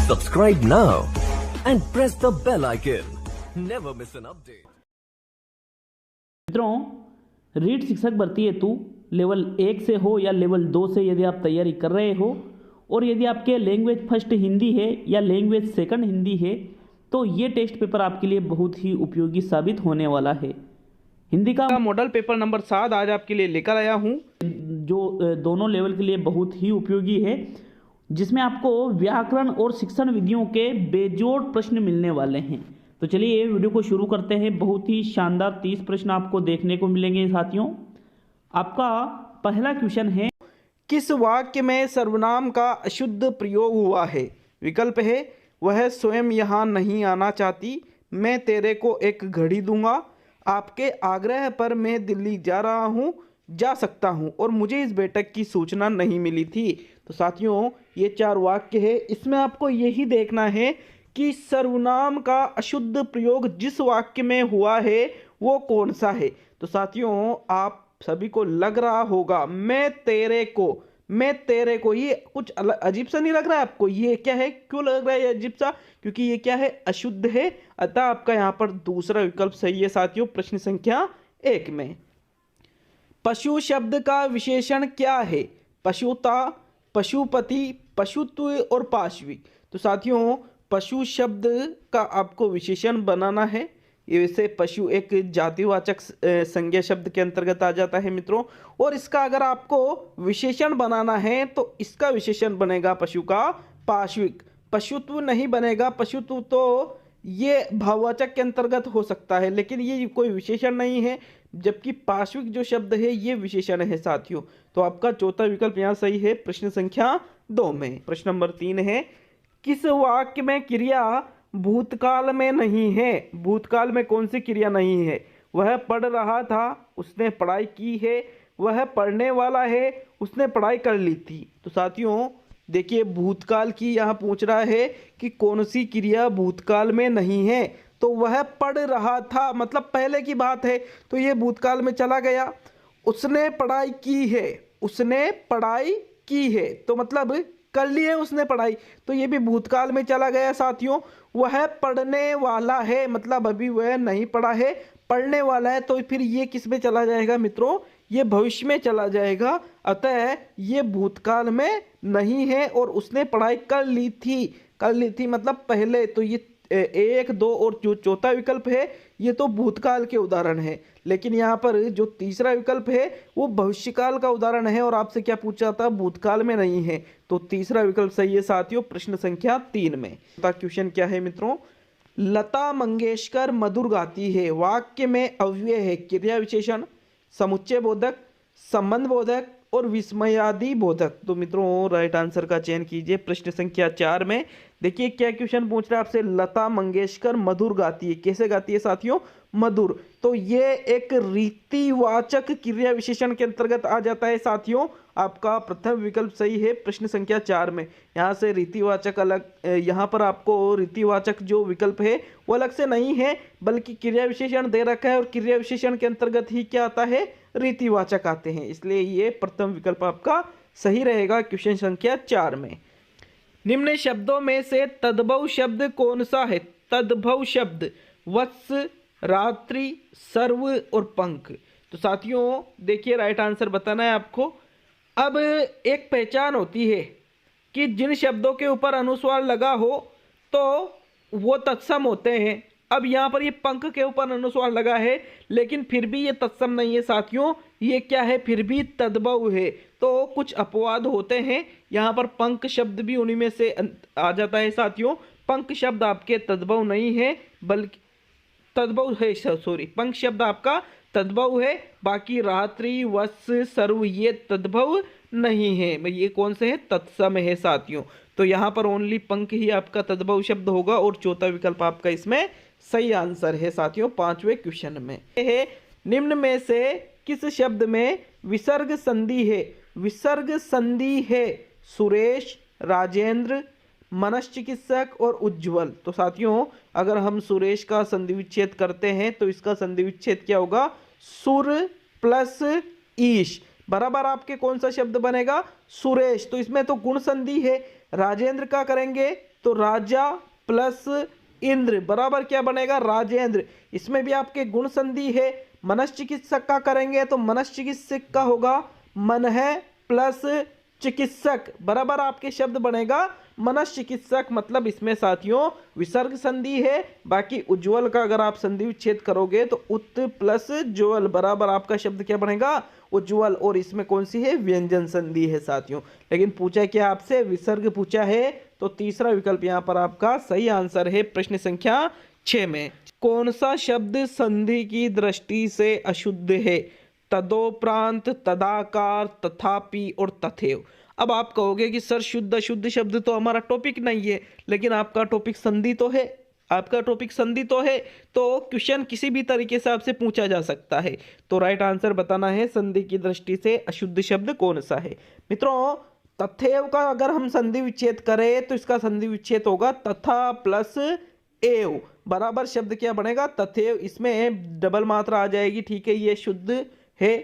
Subscribe now and press the bell icon. Never miss an update. मित्रों, रीट शिक्षक भर्ती हेतु लेवल 1 से हो या लेवल 2 से यदि आप तैयारी कर रहे हो और यदि आपके लैंग्वेज फर्स्ट हिंदी है या लैंग्वेज सेकंड हिंदी है तो ये टेस्ट पेपर आपके लिए बहुत ही उपयोगी साबित होने वाला है। हिंदी का मॉडल पेपर नंबर 7 आज आपके लिए लेकर आया हूँ, जो दोनों लेवल के लिए बहुत ही उपयोगी है, जिसमें आपको व्याकरण और शिक्षण विधियों के बेजोड़ प्रश्न मिलने वाले हैं। तो चलिए ये वीडियो को शुरू करते हैं। बहुत ही शानदार 30 प्रश्न आपको देखने को मिलेंगे साथियों। आपका पहला क्वेश्चन है, किस वाक्य में सर्वनाम का अशुद्ध प्रयोग हुआ है? विकल्प है, वह स्वयं यहाँ नहीं आना चाहती, मैं तेरे को एक घड़ी दूंगा, आपके आग्रह पर मैं दिल्ली जा रहा हूँ, जा सकता हूँ और मुझे इस बैठक की सूचना नहीं मिली थी। तो साथियों ये 4 वाक्य है, इसमें आपको यही देखना है कि सर्वनाम का अशुद्ध प्रयोग जिस वाक्य में हुआ है वो कौन सा है। तो साथियों आप सभी को लग रहा होगा मैं तेरे को, ये कुछ अजीब सा नहीं लग रहा है आपको? ये क्या है, क्यों लग रहा है ये अजीब सा? क्योंकि ये क्या है, अशुद्ध है। अतः आपका यहाँ पर दूसरा विकल्प सही है साथियों। प्रश्न संख्या 1 में पशु शब्द का विशेषण क्या है? पशुता, पशुपति, पशुत्व और पाश्विक। तो साथियों पशु शब्द का आपको विशेषण बनाना है। ये वैसे पशु एक जातिवाचक संज्ञा शब्द के अंतर्गत आ जाता है मित्रों, और इसका अगर आपको विशेषण बनाना है तो इसका विशेषण बनेगा पशु का पाश्विक, पशुत्व नहीं बनेगा। पशुत्व तो ये भाववाचक के अंतर्गत हो सकता है, लेकिन ये कोई विशेषण नहीं है, जबकि पाश्विक जो शब्द है ये विशेषण है साथियों। तो आपका चौथा विकल्प यहाँ सही है प्रश्न संख्या 2 में। प्रश्न नंबर 3 है, किस वाक्य में क्रिया भूतकाल में नहीं है? भूतकाल में कौन सी क्रिया नहीं है? वह पढ़ रहा था, उसने पढ़ाई की है, वह पढ़ने वाला है, उसने पढ़ाई कर ली थी। तो साथियों देखिए भूतकाल की यहाँ पूछ रहा है कि कौन सी क्रिया भूतकाल में नहीं है। तो वह पढ़ रहा था मतलब पहले की बात है, तो ये भूतकाल में चला गया। उसने पढ़ाई की है, उसने पढ़ाई की है तो मतलब कर ली है उसने पढ़ाई, तो ये भी भूतकाल में चला गया साथियों। वह पढ़ने वाला है मतलब अभी वह नहीं पढ़ा है, पढ़ने वाला है, तो फिर ये किस में चला जाएगा मित्रों? ये भविष्य में चला जाएगा। अतः ये भूतकाल में नहीं है और उसने पढ़ाई कर ली थी मतलब पहले। तो ये 1, 2 और जो चौथा विकल्प है ये तो भूतकाल के उदाहरण है, लेकिन यहाँ पर जो तीसरा विकल्प है वो भविष्यकाल का उदाहरण है, और आपसे क्या पूछा था, भूतकाल में नहीं है। तो तीसरा विकल्प सही है साथियों प्रश्न संख्या 3 में। क्वेश्चन क्या है मित्रों? लता मंगेशकर मधुर गाती है, वाक्य में अव्यय है, क्रिया विशेषण, समुच्चय बोधक, संबंध बोधक और विस्मयादि बोधक। तो मित्रों राइट आंसर का चयन कीजिए प्रश्न संख्या 4 में। देखिए क्या क्वेश्चन पूछ रहा है आपसे, लता मंगेशकर मधुर गाती है, कैसे गाती है साथियों? मधुर। तो ये एक रीतिवाचक क्रिया विशेषण के अंतर्गत आ जाता है साथियों। आपका प्रथम विकल्प सही है प्रश्न संख्या 4 में। यहाँ से रीतिवाचक अलग, यहाँ पर आपको रीतिवाचक जो विकल्प है वो अलग से नहीं है, बल्कि क्रिया विशेषण दे रखा है और क्रिया विशेषण के अंतर्गत ही क्या आता है, रीतिवाचक आते हैं, इसलिए ये प्रथम विकल्प आपका सही रहेगा क्वेश्चन संख्या 4 में। निम्न शब्दों में से तद्भव शब्द कौन सा है? तद्भव शब्द वत्स, रात्रि, सर्व और पंख। तो साथियों देखिए राइट आंसर बताना है आपको। अब एक पहचान होती है कि जिन शब्दों के ऊपर अनुस्वार लगा हो तो वो तत्सम होते हैं। अब यहाँ पर ये पंख के ऊपर अनुस्वार लगा है, लेकिन फिर भी ये तत्सम नहीं है साथियों, ये क्या है, फिर भी तद्भव है। तो कुछ अपवाद होते हैं, यहाँ पर पंख शब्द भी उन्हीं में से आ जाता है साथियों। पंख शब्द आपके तद्भव नहीं है, बल्कि तद्भव है, सॉरी पंख शब्द आपका तद्भव है, बाकी रात्रि, वत्स, सर्व ये तद्भव नहीं है। ये कौन से है, तत्सम है साथियों। तो यहाँ पर ओनली पंख ही आपका तद्भव शब्द होगा, और चौथा विकल्प आपका इसमें सही आंसर है साथियों 5वें क्वेश्चन में। है निम्न में से किस शब्द में विसर्ग संधि है? विसर्ग संधि है सुरेश, राजेंद्र, मनश्चिकित्सक और उज्ज्वल। तो साथियों अगर हम सुरेश का संधि विच्छेद करते हैं तो इसका संधि विच्छेद क्या होगा, सुर प्लस ईश बराबर आपके कौन सा शब्द बनेगा, सुरेश। तो इसमें तो गुण संधि है, राजेंद्र का करेंगे तो राजा प्लस इंद्र बराबर क्या बनेगा, राजेंद्र। इसमें भी आपके गुण संधि है। मनश्चिकित्सक का करेंगे तो मनश्चिकित्सक का होगा मन है प्लस चिकित्सक बराबर आपके शब्द बनेगा मनश्चिकित्सक। मतलब इसमें साथियों विसर्ग संधि है। बाकी उज्ज्वल का अगर आप संधि विच्छेद करोगे तो उत प्लस ज्वल बराबर आपका शब्द क्या बनेगा, उज्ज्वल। और इसमें कौन सी है, व्यंजन संधि है साथियों। लेकिन पूछा क्या आपसे, विसर्ग पूछा है, तो तीसरा विकल्प यहाँ पर आपका सही आंसर है प्रश्न संख्या 6 में। कौन सा शब्द संधि की दृष्टि से अशुद्ध है, तदोपरांत, तदाकार, तथापि और तथैव। अब आप कहोगे कि सर शुद्ध अशुद्ध शब्द तो हमारा टॉपिक नहीं है, लेकिन आपका टॉपिक संधि तो है, आपका टॉपिक संधि तो है, तो क्वेश्चन किसी भी तरीके से आपसे पूछा जा सकता है। तो राइट आंसर बताना है संधि की दृष्टि से अशुद्ध शब्द कौन सा है। मित्रों तथैव का अगर हम संधि विच्छेद करें तो इसका संधि विच्छेद होगा तथा प्लस एव बराबर शब्द क्या बनेगा, तथैव। इसमें डबल मात्रा आ जाएगी, ठीक है, ये शुद्ध है।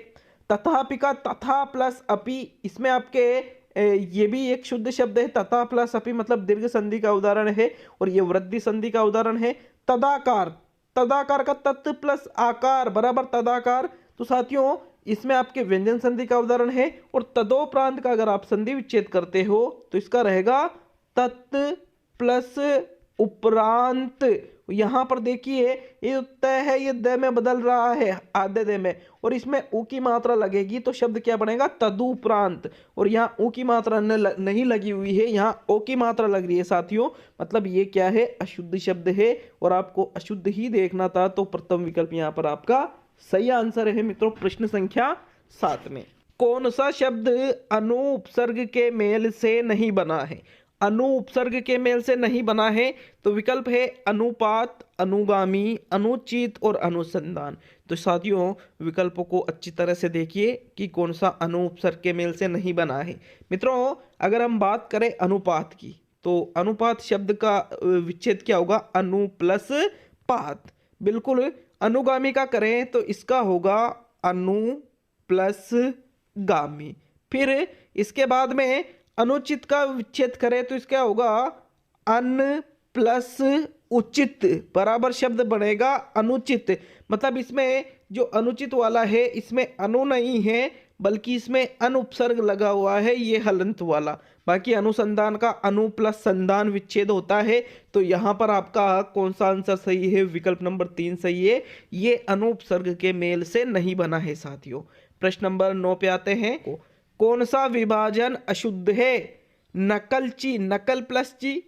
तथापि का तथा प्लस अपि, इसमें आपके ये भी एक शुद्ध शब्द है। तथा प्लस अपि मतलब दीर्घ संधि का उदाहरण है और ये वृद्धि संधि का उदाहरण है। तदाकार, तदाकार का तत् प्लस आकार बराबर तदाकार। तो साथियों इसमें आपके व्यंजन संधि का उदाहरण है। और तदोपरांत का अगर आप संधि विच्छेद करते हो तो इसका रहेगा तत् प्लस उपरांत। यहां पर देखिए ये तय है, ये द में बदल रहा है आधे दे में, और इसमें उ की मात्रा लगेगी तो शब्द क्या बनेगा, तदुपरांत। और यहाँ उ की मात्रा नहीं लगी हुई है, यहाँ ओ की मात्रा लग रही है साथियों। मतलब ये क्या है, अशुद्ध शब्द है और आपको अशुद्ध ही देखना था। तो प्रथम विकल्प यहाँ पर आपका सही आंसर है मित्रों प्रश्न संख्या 7 में। कौन सा शब्द अनुपसर्ग के मेल से नहीं बना है, अनु उपसर्ग के मेल से नहीं बना है। तो विकल्प है अनुपात, अनुगामी, अनुचित और अनुसंधान। तो साथियों विकल्पों को अच्छी तरह से देखिए कि कौन सा अनु उपसर्ग के मेल से नहीं बना है। मित्रों अगर हम बात करें अनुपात की तो अनुपात शब्द का विच्छेद क्या होगा, अनु प्लस पात। बिल्कुल। अनुगामी का करें तो इसका होगा अनु प्लस गामी। फिर इसके बाद में अनुचित का विच्छेद करें तो इसका होगा अन प्लस उचित बराबर शब्द बनेगा अनुचित। मतलब इसमें जो अनुचित वाला है इसमें अनु नहीं है बल्कि इसमें अन उपसर्ग लगा हुआ है, ये हलंत वाला। बाकी अनुसंधान का अनु प्लस संधान विच्छेद होता है। तो यहाँ पर आपका कौन सा आंसर सही है, विकल्प नंबर 3 सही है, ये अनु उपसर्ग के मेल से नहीं बना है साथियों। प्रश्न नंबर 9 पे आते हैं। कौन सा विभाजन अशुद्ध है, नकलची, नकल प्लस ची,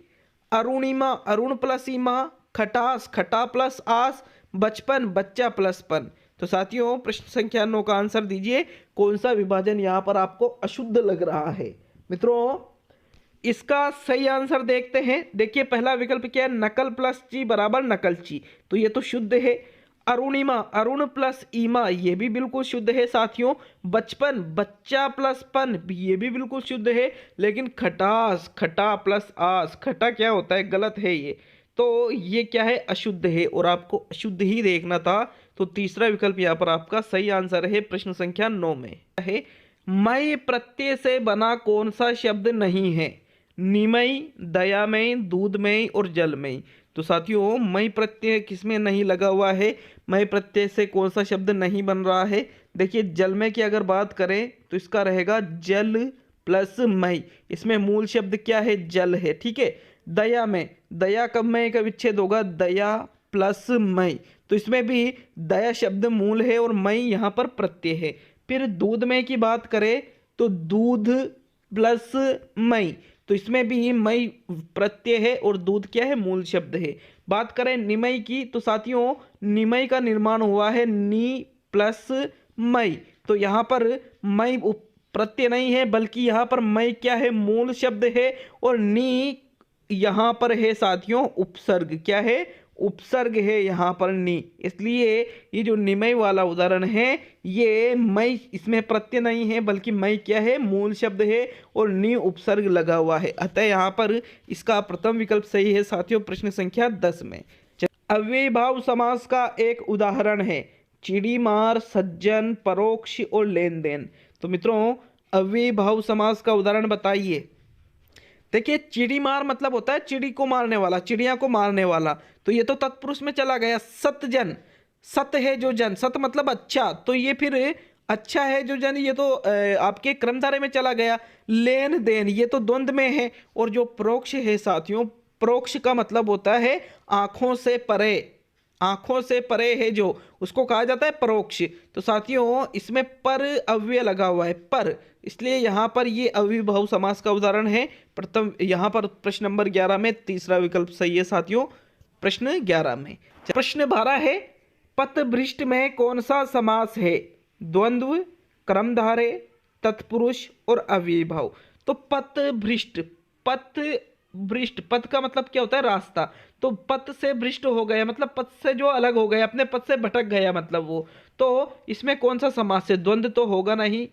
अरुणिमा, अरुण प्लस इमा, खटास, खटा प्लस आस, बचपन, बच्चा प्लस पन। तो साथियों प्रश्न संख्या 9 का आंसर दीजिए, कौन सा विभाजन यहाँ पर आपको अशुद्ध लग रहा है। मित्रों इसका सही आंसर देखते हैं। देखिए पहला विकल्प क्या है, नकल प्लस ची बराबर नकलची, तो ये तो शुद्ध है। अरुणिमा, अरुण प्लस ईमा, ये भी बिल्कुल शुद्ध है साथियों। बचपन, बच्चा प्लस पन, ये भी बिल्कुल शुद्ध है। लेकिन खटास, खटा प्लस आस, खटा क्या होता है, गलत है ये। तो ये क्या है, अशुद्ध है और आपको अशुद्ध ही देखना था। तो तीसरा विकल्प यहाँ पर आपका सही आंसर है प्रश्न संख्या 9 में है। मई प्रत्यय से बना कौन सा शब्द नहीं है, निमय, दयामय, दूधमय और जलमय। तो साथियों मई प्रत्यय किसमें नहीं लगा हुआ है, मई प्रत्यय से कौन सा शब्द नहीं बन रहा है। देखिए जलमय की अगर बात करें तो इसका रहेगा जल प्लस मई, इसमें मूल शब्द क्या है, जल है, ठीक है। दया में, दया कब मय का विच्छेद होगा, दया प्लस मई, तो इसमें भी दया शब्द मूल है और मई यहाँ पर प्रत्यय है। फिर दूध में की बात करें तो दूध प्लस मई, तो इसमें भी मई प्रत्यय है और दूध क्या है, मूल शब्द है। बात करें निमय की तो साथियों निमय का निर्माण हुआ है नी प्लस मई, तो यहाँ पर मई प्रत्यय नहीं है बल्कि यहाँ पर मई क्या है, मूल शब्द है। और नी यहाँ पर है साथियों उपसर्ग, क्या है, उपसर्ग है यहाँ पर नी। इसलिए ये जो निमय वाला उदाहरण है ये मई इसमें प्रत्यय नहीं है बल्कि मई क्या है, मूल शब्द है और नी उपसर्ग लगा हुआ है। अतः यहाँ पर इसका प्रथम विकल्प सही है साथियों प्रश्न संख्या 10 में। अव्ययीभाव समास का एक उदाहरण है चिड़ी मार, सज्जन, परोक्ष और लेन देन। तो मित्रों अव्ययीभाव समास का उदाहरण बताइए। देखिए चिड़ी मार मतलब होता है चिड़ी को मारने वाला, चिड़िया को मारने वाला, तो ये तो तत्पुरुष में चला गया। सतजन, सत है जो जन, सत मतलब अच्छा, तो ये फिर अच्छा है जो जन, ये तो आपके क्रमधारे में चला गया। लेन देन, ये तो द्वंद्व में है। और जो प्रोक्ष है साथियों, प्रोक्ष का मतलब होता है आंखों से परे, आंखों से परे है जो, उसको कहा जाता है परोक्ष। तो साथियों इसमें पर अव्यय लगा हुआ है, पर, इसलिए यहां पर ये अविभाव समास का उदाहरण है। प्रथम यहां पर प्रश्न नंबर 11 में तीसरा विकल्प सही है साथियों, प्रश्न 11 में। प्रश्न 12 है, पथभ्रष्ट में कौन सा समास है? द्वंद्व, क्रमधारे, तत्पुरुष और अविभाव। तो पथभ्रष्ट, पथभ्रष्ट, पथ का मतलब क्या होता है? रास्ता। तो पथ से भ्रष्ट हो गया मतलब पथ से जो अलग हो गया, अपने पथ से भटक गया मतलब वो। तो इसमें कौन सा समास है? द्वंद्व तो होगा नहीं,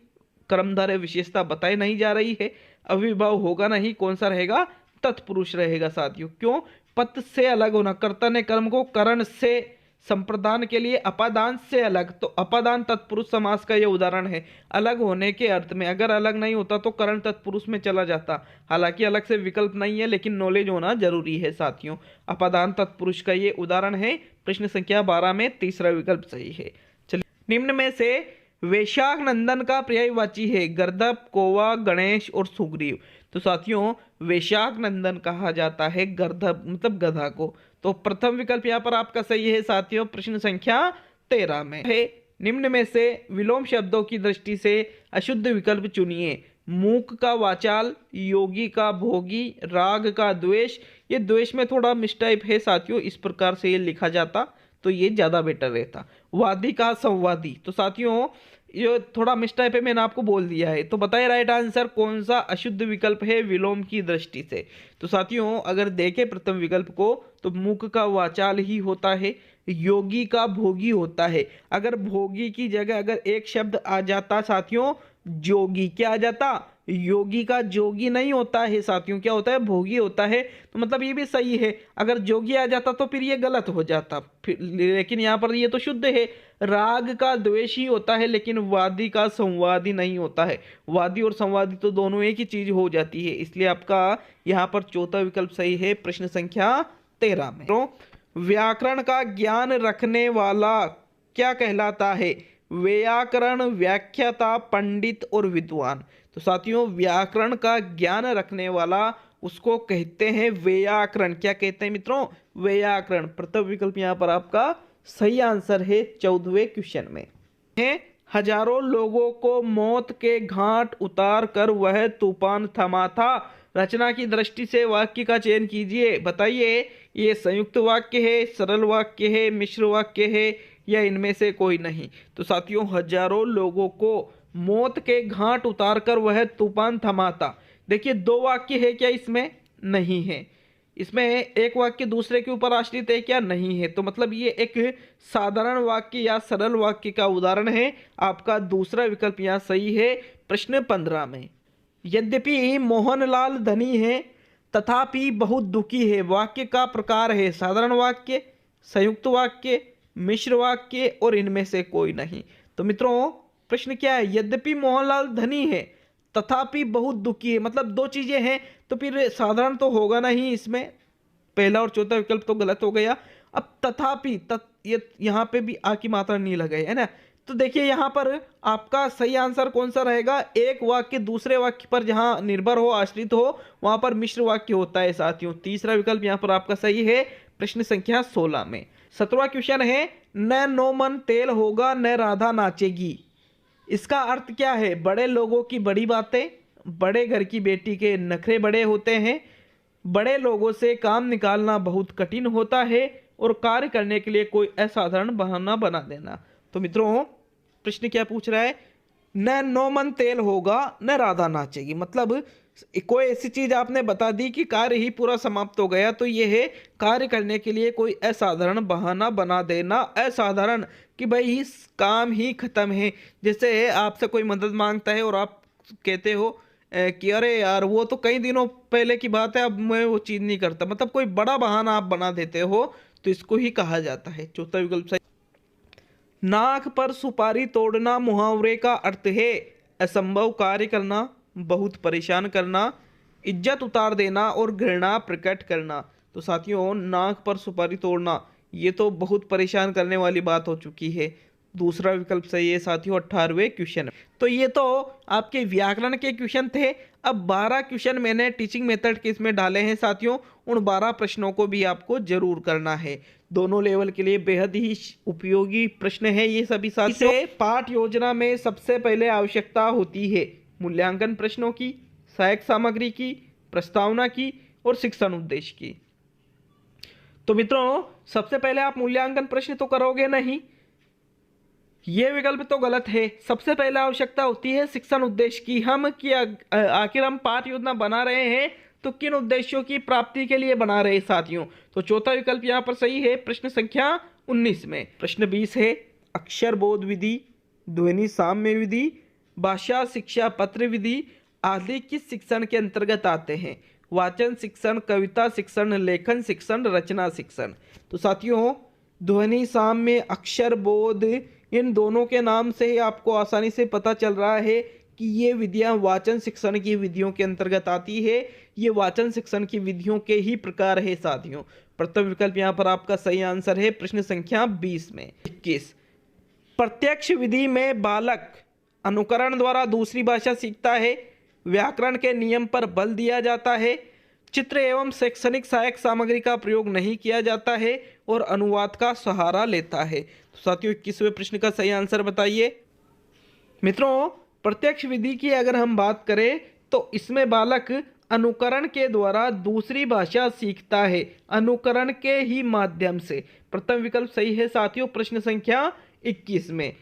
कर्मधारय विशेषता बताई नहीं जा रही है, अविभाव होगा नहीं, कौन सा रहेगा? तत्पुरुष रहेगा साथियों। क्यों? पथ से अलग होना, कर्ता ने कर्म को करण से, संप्रदान के लिए अपादान से अलग, तो अपादान तत्पुरुष समास का ये उदाहरण है, अलग होने के अर्थ में। अगर अलग नहीं होता तो करण तत्पुरुष में चला जाता, हालांकि अलग से विकल्प नहीं है, लेकिन नॉलेज होना जरूरी है साथियों। अपादान तत्पुरुष का ये उदाहरण है। प्रश्न संख्या 12 में तीसरा विकल्प सही है। चलिए, निम्न में से वैशाख नंदन का पर्यायवाची है? गर्दभ, कौवा, गणेश और सुग्रीव। तो साथियों वैशाख नंदन कहा जाता है गर्दभ मतलब गधा को। तो प्रथम विकल्प यहाँ पर आपका सही है साथियों, प्रश्न संख्या 13 में है। निम्न में से विलोम शब्दों की दृष्टि से अशुद्ध विकल्प चुनिए। मूक का वाचाल, योगी का भोगी, राग का द्वेष। ये द्वेष में थोड़ा मिसटाइप है साथियों, इस प्रकार से ये लिखा जाता तो ये ज्यादा बेटर रहता। वादी का संवादी, तो साथियों ये थोड़ा मिसटाइप है, मैंने आपको बोल दिया है। तो बताइए राइट आंसर कौन सा अशुद्ध विकल्प है विलोम की दृष्टि से? तो साथियों अगर देखें प्रथम विकल्प को तो मूक का वाचाल ही होता है, योगी का भोगी होता है। अगर भोगी की जगह अगर एक शब्द आ जाता साथियों जोगी, क्या आ जाता? योगी का जोगी नहीं होता है साथियों, क्या होता है? भोगी होता है। तो मतलब ये भी सही है, अगर जोगी आ जाता तो फिर ये गलत हो जाता, फिर लेकिन यहाँ पर ये तो शुद्ध है। राग का द्वेष ही होता है, लेकिन वादी का संवादी नहीं होता है। वादी और संवादी तो दोनों एक ही चीज हो जाती है, इसलिए आपका यहाँ पर चौथा विकल्प सही है, प्रश्न संख्या 13 में। तो व्याकरण का ज्ञान रखने वाला क्या कहलाता है? व्याकरण, व्याख्याता, पंडित और विद्वान। तो साथियों व्याकरण का ज्ञान रखने वाला उसको कहते हैं व्याकरण। क्या कहते हैं मित्रों? व्याकरण। प्रथम विकल्प यहाँ पर आपका सही आंसर है 14वें क्वेश्चन में है। हजारों लोगों को मौत के घाट उतार कर वह तूफान थमा था। रचना की दृष्टि से वाक्य का चयन कीजिए। बताइए ये संयुक्त वाक्य है, सरल वाक्य है, मिश्र वाक्य है या इनमें से कोई नहीं? तो साथियों हजारों लोगों को मौत के घाट उतार कर वह तूफान थमा था। देखिए दो वाक्य है क्या इसमें? नहीं है। इसमें एक वाक्य दूसरे के ऊपर आश्रित है क्या? नहीं है। तो मतलब ये एक साधारण वाक्य या सरल वाक्य का उदाहरण है। आपका दूसरा विकल्प यहाँ सही है, प्रश्न 15 में। यद्यपि मोहनलाल धनी है तथापि बहुत दुखी है। वाक्य का प्रकार है साधारण वाक्य, संयुक्त वाक्य, मिश्र वाक्य और इनमें से कोई नहीं। तो मित्रों प्रश्न क्या है? यद्यपि मोहनलाल धनी है तथापि बहुत दुखी है, मतलब दो चीजें हैं, तो फिर साधारण तो होगा नहीं इसमें, पहला और चौथा विकल्प तो गलत हो गया। अब तथापि ये यहाँ पे भी आ की मात्रा नहीं लगाई है ना। तो देखिए यहाँ पर आपका सही आंसर कौन सा रहेगा? एक वाक्य दूसरे वाक्य पर जहां निर्भर हो, आश्रित हो, वहां पर मिश्र वाक्य होता है साथियों। तीसरा विकल्प यहाँ पर आपका सही है, प्रश्न संख्या 16 में। 17वां क्वेश्चन है, न नौमन तेल होगा न राधा नाचेगी। इसका अर्थ क्या है? बड़े लोगों की बड़ी बातें, बड़े घर की बेटी के नखरे बड़े होते हैं, बड़े लोगों से काम निकालना बहुत कठिन होता है और कार्य करने के लिए कोई असाधारण बहाना बना देना। तो मित्रों प्रश्न क्या पूछ रहा है? न नौमन तेल होगा न राधा नाचेगी, मतलब कोई ऐसी चीज आपने बता दी कि कार्य ही पूरा समाप्त हो गया, तो ये है कार्य करने के लिए कोई असाधारण बहाना बना देना। असाधारण कि भाई इस काम ही खत्म है। जैसे आपसे कोई मदद मांगता है और आप कहते हो कि अरे यार वो तो कई दिनों पहले की बात है, अब मैं वो चीज नहीं करता, मतलब कोई बड़ा बहाना आप बना देते हो, तो इसको ही कहा जाता है। चौथा विकल्प सही। नाक पर सुपारी तोड़ना मुहावरे का अर्थ है असंभव कार्य करना, बहुत परेशान करना, इज्जत उतार देना और घृणा प्रकट करना। तो साथियों नाक पर सुपारी तोड़ना, ये तो बहुत परेशान करने वाली बात हो चुकी है। दूसरा विकल्प सही है साथियों 18वें क्वेश्चन। तो ये तो आपके व्याकरण के क्वेश्चन थे। अब 12 क्वेश्चन मैंने टीचिंग मेथड के इसमें डाले हैं साथियों। उन 12 प्रश्नों को भी आपको जरूर करना है। दोनों लेवल के लिए बेहद ही उपयोगी प्रश्न है ये सभी साथियों। इसे पाठ योजना में सबसे पहले आवश्यकता होती है मूल्यांकन प्रश्नों की, सहायक सामग्री की, प्रस्तावना की और शिक्षण उद्देश्य की। तो मित्रों सबसे पहले आप मूल्यांकन प्रश्न तो करोगे नहीं, ये विकल्प तो गलत है। सबसे पहले आवश्यकता होती है शिक्षण उद्देश्य की। आखिर हम पाठ योजना बना रहे हैं तो किन उद्देश्यों की प्राप्ति के लिए बना रहे हैं साथियों। तो चौथा विकल्प यहाँ पर सही है प्रश्न संख्या 19 में। प्रश्न 20 है अक्षर बोध विधि, ध्वनि साम्य विधि, भाषा शिक्षा पत्र विधि आदि किस शिक्षण के अंतर्गत आते हैं। वाचन शिक्षण, कविता शिक्षण, लेखन शिक्षण, रचना शिक्षण। तो साथियों ध्वनि साम्य, अक्षर बोध, इन दोनों के नाम से ही आपको आसानी से पता चल रहा है कि ये विधियां वाचन शिक्षण की विधियों के अंतर्गत आती है। ये वाचन शिक्षण की विधियों के ही प्रकार है साथियों। प्रथम विकल्प यहाँ पर आपका सही आंसर है प्रश्न संख्या 20 में। 21 प्रत्यक्ष विधि में बालक अनुकरण द्वारा दूसरी भाषा सीखता है, व्याकरण के नियम पर बल दिया जाता है, चित्र एवं शैक्षणिक सहायक सामग्री का प्रयोग नहीं किया जाता है और अनुवाद का सहारा लेता है। तो साथियों 21वें प्रश्न का सही आंसर बताइए। मित्रों प्रत्यक्ष विधि की अगर हम बात करें तो इसमें बालक अनुकरण के द्वारा दूसरी भाषा सीखता है, अनुकरण के ही माध्यम से। प्रथम विकल्प सही है साथियों प्रश्न संख्या 21 में।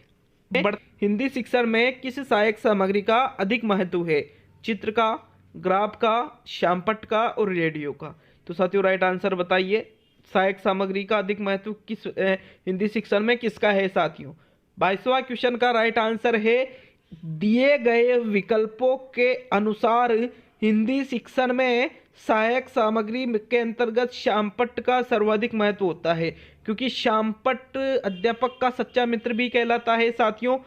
हिंदी शिक्षण में किस सहायक सामग्री का अधिक महत्व है, चित्र का, ग्राफ का, श्यामपट्ट का और रेडियो का। तो साथियों राइट आंसर बताइए सहायक सामग्री का अधिक महत्व किस हिंदी शिक्षण में किसका है साथियों। 22वां क्वेश्चन का राइट आंसर है दिए गए विकल्पों के अनुसार हिंदी शिक्षण में सहायक सामग्री के अंतर्गत श्यामपट्ट का सर्वाधिक महत्व होता है, क्योंकि श्यामपट्ट अध्यापक का सच्चा मित्र भी कहलाता है साथियों।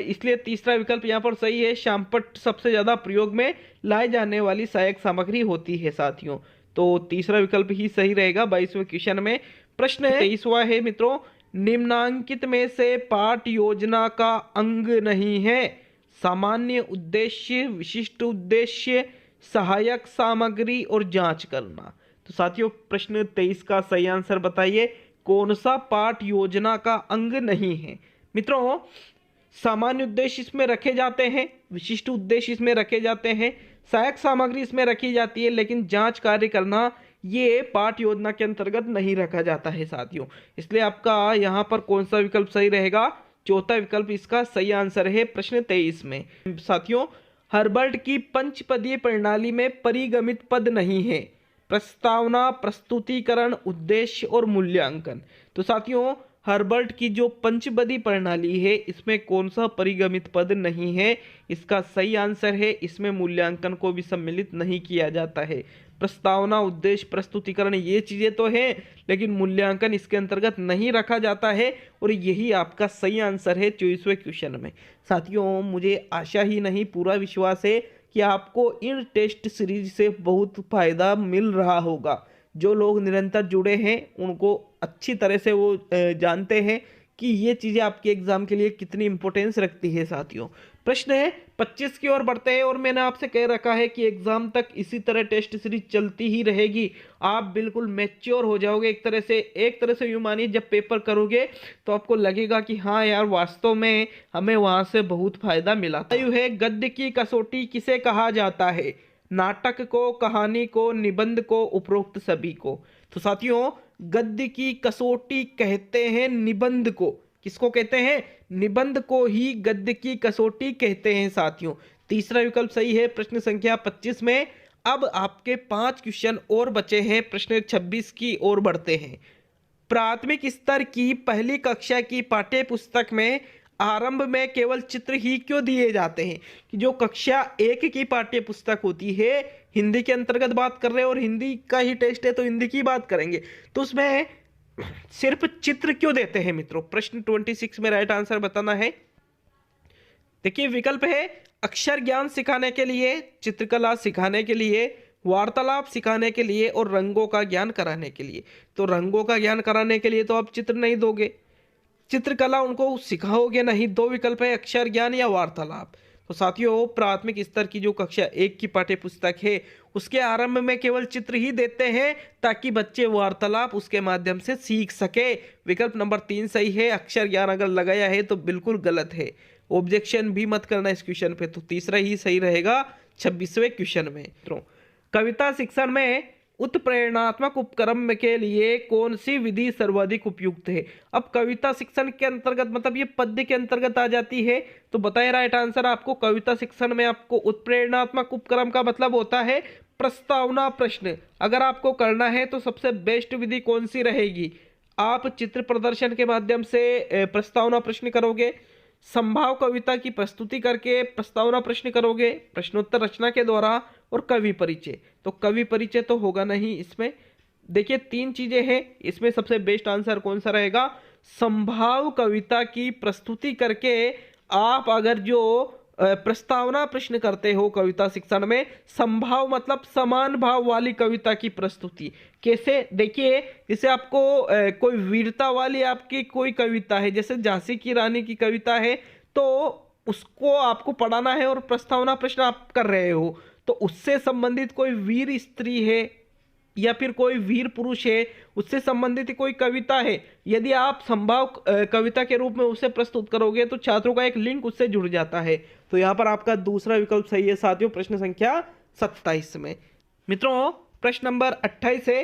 इसलिए तीसरा विकल्प यहाँ पर सही है। श्यामपट्ट सबसे ज्यादा प्रयोग में लाई जाने वाली सहायक सामग्री होती है साथियों। तो तीसरा विकल्प ही सही रहेगा 22वें क्वेश्चन में। प्रश्न 23वां है मित्रों निम्नांकित में से पाठ योजना का अंग नहीं है। सामान्य उद्देश्य, विशिष्ट उद्देश्य, सहायक सामग्री और जांच करना। तो साथियों प्रश्न 23 का सही आंसर बताइए कौन सा पाठ योजना का अंग नहीं है। मित्रों सामान्य उद्देश्य इसमें रखे जाते हैं, विशिष्ट उद्देश्य इसमें रखे जाते हैं, सहायक सामग्री इसमें रखी जाती है, लेकिन जांच कार्य करना ये पाठ योजना के अंतर्गत नहीं रखा जाता है साथियों। इसलिए आपका यहाँ पर कौन सा विकल्प सही रहेगा, चौथा विकल्प इसका सही आंसर है प्रश्न 23 में। साथियों हर्बर्ट की पंचपदीय प्रणाली में परिगमित पद नहीं है, प्रस्तावना, प्रस्तुतिकरण, उद्देश्य और मूल्यांकन। तो साथियों हर्बर्ट की जो पंचपदी प्रणाली है इसमें कौन सा परिगमित पद नहीं है, इसका सही आंसर है इसमें मूल्यांकन को भी सम्मिलित नहीं किया जाता है। प्रस्तावना, उद्देश्य, प्रस्तुतिकरण ये चीजें तो हैं, लेकिन मूल्यांकन इसके अंतर्गत नहीं रखा जाता है और यही आपका सही आंसर है 24वें क्वेश्चन में। साथियों मुझे आशा ही नहीं पूरा विश्वास है कि आपको इन टेस्ट सीरीज से बहुत फायदा मिल रहा होगा। जो लोग निरंतर जुड़े हैं उनको अच्छी तरह से वो जानते हैं कि ये चीज़ें आपके एग्जाम के लिए कितनी इंपॉर्टेंस रखती है साथियों। प्रश्न है 25 की ओर बढ़ते हैं और मैंने आपसे कह रखा है कि एग्जाम तक इसी तरह टेस्ट सीरीज चलती ही रहेगी। आप बिल्कुल मैच्योर हो जाओगे एक तरह से यूँ मानिए जब पेपर करोगे तो आपको लगेगा कि हाँ यार वास्तव में हमें वहाँ से बहुत फायदा मिला था। है गद्य की कसौटी किसे कहा जाता है, नाटक को, कहानी को, निबंध को, उपरोक्त सभी को। तो साथियों गद्य की कसौटी कहते हैं निबंध को। किसको कहते हैं, निबंध को ही गद्य की कसौटी कहते हैं साथियों। तीसरा विकल्प सही है प्रश्न संख्या 25 में। अब आपके 5 क्वेश्चन और बचे हैं, प्रश्न 26 की ओर बढ़ते हैं। प्राथमिक स्तर की पहली कक्षा की पाठ्य पुस्तक में आरंभ में केवल चित्र ही क्यों दिए जाते हैं। कि जो कक्षा 1 की पाठ्य पुस्तक होती है, हिंदी के अंतर्गत बात कर रहे हैं और हिंदी का ही टेस्ट है तो हिंदी की बात करेंगे, तो उसमें सिर्फ चित्र क्यों देते हैं मित्रों। प्रश्न 26 में राइट आंसर बताना है। देखिए विकल्प है अक्षर ज्ञान सिखाने के लिए, चित्रकला सिखाने के लिए, वार्तालाप सिखाने के लिए और रंगों का ज्ञान कराने के लिए। तो रंगों का ज्ञान कराने के लिए तो आप चित्र नहीं दोगे, चित्रकला उनको सिखाओगे नहीं। दो विकल्प है, अक्षर ज्ञान या वार्तालाप। तो साथियों, प्राथमिक स्तर की जो कक्षा 1 की पाठ्य पुस्तक है उसके आरंभ में केवल चित्र ही देते हैं ताकि बच्चे वार्तालाप उसके माध्यम से सीख सके। विकल्प नंबर 3 सही है। अक्षर ज्ञान अगर लगाया है तो बिल्कुल गलत है, ऑब्जेक्शन भी मत करना इस क्वेश्चन पे। तो तीसरा ही सही रहेगा 26वें क्वेश्चन में। कविता शिक्षण में उत्प्रेरणात्मक उपक्रम के लिए कौन सी विधि सर्वाधिक उपयुक्त है? अब कविता शिक्षण के अंतर्गत मतलब ये पद्य के अंतर्गत आ जाती है। तो बताइए राइट आंसर आपको। कविता शिक्षण में आपको उत्प्रेरणात्मक उपक्रम का मतलब होता है प्रस्तावना प्रश्न। अगर आपको करना है तो सबसे बेस्ट विधि कौन सी रहेगी? आप चित्र प्रदर्शन के माध्यम से प्रस्तावना प्रश्न करोगे, संभाव कविता की प्रस्तुति करके प्रस्तावना प्रश्न करोगे, प्रश्नोत्तर रचना के द्वारा, और कवि परिचय। तो कवि परिचय तो होगा नहीं इसमें। देखिए 3 चीजें हैं, इसमें सबसे बेस्ट आंसर कौन सा रहेगा? संभाव कविता की प्रस्तुति करके आप अगर जो प्रस्तावना प्रश्न करते हो कविता शिक्षण में, संभाव मतलब समान भाव वाली कविता की प्रस्तुति। कैसे? देखिए, जैसे आपको कोई वीरता वाली आपकी कोई कविता है, जैसे झांसी की रानी की कविता है, तो उसको आपको पढ़ाना है और प्रस्तावना प्रश्न आप कर रहे हो, तो उससे संबंधित कोई वीर स्त्री है या फिर कोई वीर पुरुष है, उससे संबंधित कोई कविता है, यदि आप संभाव कविता के रूप में उसे प्रस्तुत करोगे तो छात्रों का एक लिंक उससे जुड़ जाता है। तो यहाँ पर आपका दूसरा विकल्प सही है साथियों, प्रश्न संख्या 27 में। मित्रों, प्रश्न नंबर 28 है,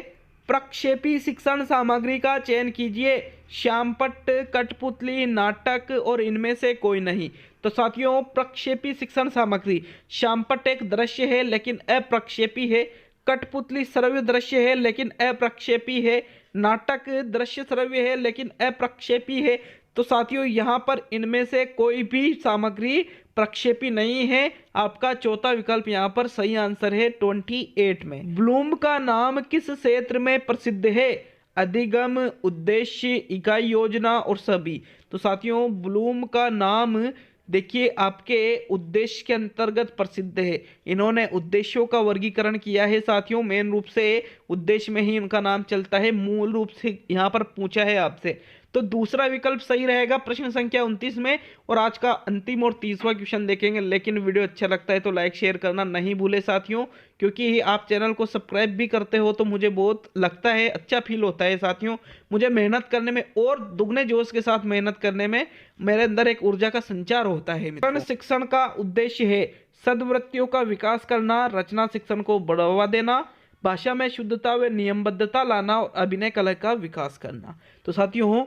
प्रक्षेपी शिक्षण सामग्री का चयन कीजिए। श्यामपट्ट, कठपुतली, नाटक और इनमें से कोई नहीं। तो साथियों, प्रक्षेपी शिक्षण सामग्री, श्यामपट्ट एक दृश्य है लेकिन अप्रक्षेपी है, कठपुतली श्रव्य दृश्य है लेकिन अप्रक्षेपी है, नाटक दृश्य श्रव्य है लेकिन अप्रक्षेपी है। तो साथियों, यहाँ पर इनमें से कोई भी सामग्री प्रक्षेपी नहीं है। आपका चौथा विकल्प यहाँ पर सही आंसर है 28 में। ब्लूम का नाम किस क्षेत्र में प्रसिद्ध है? अधिगम, उद्देश्य, इकाई योजना और सभी। तो साथियों, ब्लूम का नाम देखिए आपके उद्देश्य के अंतर्गत प्रसिद्ध है। इन्होंने उद्देश्यों का वर्गीकरण किया है साथियों, मेन रूप से उद्देश्य में ही इनका नाम चलता है, मूल रूप से यहाँ पर पूछा है आपसे। तो दूसरा विकल्प सही रहेगा प्रश्न संख्या 29 में। और आज का अंतिम और 30वां क्वेश्चन देखेंगे, लेकिन वीडियो अच्छा लगता है तो लाइक शेयर करना नहीं भूले साथियों, क्योंकि आप चैनल को सब्सक्राइब भी करते हो तो मुझे बहुत लगता है, अच्छा फील होता है साथियों। मुझे मेहनत करने में और दुगने जोश के साथ मेहनत करने में मेरे अंदर एक ऊर्जा का संचार होता है। शिक्षण का उद्देश्य है सद्वृत्तियों का विकास करना, रचना शिक्षण को बढ़ावा देना, भाषा में शुद्धता व नियमबद्धता लाना और अभिनय कला का विकास करना। तो साथियों,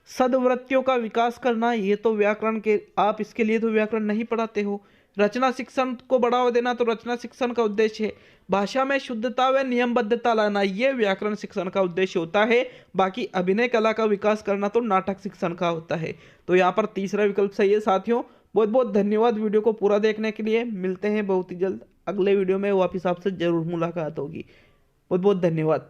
सद्वृत्तियों का विकास करना, ये तो व्याकरण के, आप इसके लिए तो व्याकरण नहीं पढ़ाते हो। रचना शिक्षण को बढ़ावा देना तो रचना शिक्षण का उद्देश्य है। भाषा में शुद्धता व नियमबद्धता लाना, ये व्याकरण शिक्षण का उद्देश्य होता है। बाकी अभिनय कला का विकास करना तो नाटक शिक्षण का होता है। तो यहाँ पर तीसरा विकल्प सही है साथियों। बहुत बहुत धन्यवाद वीडियो को पूरा देखने के लिए। मिलते हैं बहुत ही जल्द अगले वीडियो में, वापिस आपसे जरूर मुलाकात होगी। बहुत बहुत धन्यवाद।